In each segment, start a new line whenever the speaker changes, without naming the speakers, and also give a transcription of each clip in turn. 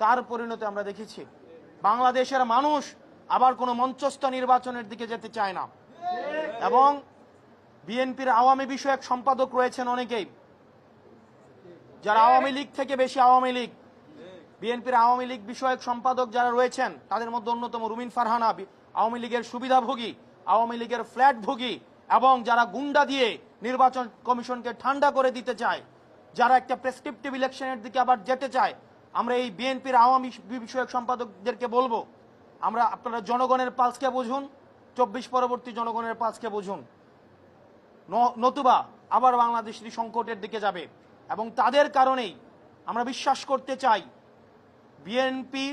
তার পরিণতি আমরা দেখেছি। বাংলাদেশের মানুষ আবার কোনো মঞ্চস্থ নির্বাচনের দিকে যেতে চায় না। এবং বিএনপির আওয়ামী বিষয়ক সম্পাদক রয়েছেন অনেকেই, যারা আওয়ামী লীগ থেকে বেশি আওয়ামী লীগ। বিএনপির আওয়ামী লীগ বিষয়ক সম্পাদক যারা রয়েছেন তাদের মধ্যে অন্যতম রুমিন ফারহানা, আওয়ামী লীগের সুবিধাভোগী, আওয়ামী লীগের ফ্ল্যাটভোগী, এবং যারা গুন্ডা দিয়ে নির্বাচন কমিশনকে ঠান্ডা করে দিতে চায়, যারা একটা প্রেসক্রিপটিভ ইলেকশনের দিকে আবার যেতে চায়। আমরা এই বিএনপির আওয়ামী বিষয়ক সম্পাদকদেরকে বলবো, আপনারা জনগণের পালসকে বুঝুন, 24 পরবর্তী জনগণের পালসকে বুঝুন, নতুবা আবার বাংলাদেশের সংকটের দিকে যাবে। এবং তাদের কারণেই আমরা বিশ্বাস করতে চাই বিএনপি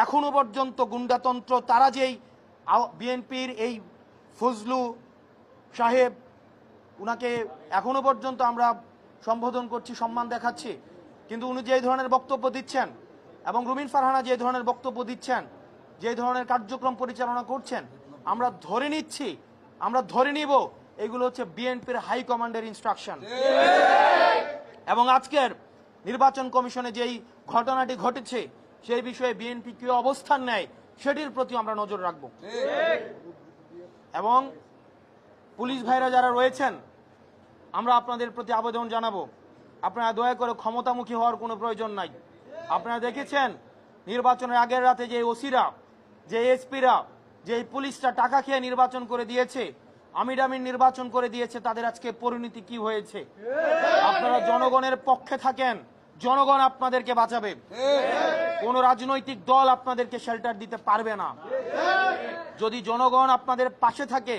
এখনো পর্যন্ত গুন্ডাতন্ত্র, তারা যেই বিএনপির এই ফজলু সাহেব, উনাকে এখনো পর্যন্ত আমরা সম্বোধন করছি, সম্মান দেখাচ্ছি, কিন্তু উনি যে ধরনের বক্তব্য দিচ্ছেন এবং রুমিন ফারহানা যে ধরনের বক্তব্য দিচ্ছেন, যে ধরনের কার্যক্রম পরিচালনা করছেন, আমরা ধরে নিব এগুলো হচ্ছে বিএনপির হাই কমান্ডের ইনস্ট্রাকশন। এবং আজকের নির্বাচন কমিশনে যেই ঘটনাটি ঘটেছে সেই বিষয়ে বিএনপি কি অবস্থান নেয় সেটির প্রতি আমরা নজর রাখব। এবং পুলিশ ভাইরা যারা রয়েছেন, আমরা আপনাদের প্রতি আবেদন জানাবো, আপনারা দয়া করে ক্ষমতামুখী হওয়ার কোনো প্রয়োজন নাই। আপনারা দেখেছেন নির্বাচনের আগের রাতে যে ওসিরা, যে এসপিরা, যে পুলিশরা টাকা খেয়ে নির্বাচন করে দিয়েছে, আমিরামিন নির্বাচন করে দিয়েছে, তাদের আজকে পরিণতি কি হয়েছে। আপনারা জনগণের পক্ষে থাকেন, জনগণ আপনাদেরকে বাঁচাবে, কোন রাজনৈতিক দল আপনাদেরকে শেল্টার দিতে পারবে না। যদি জনগণ আপনাদের পাশে থাকে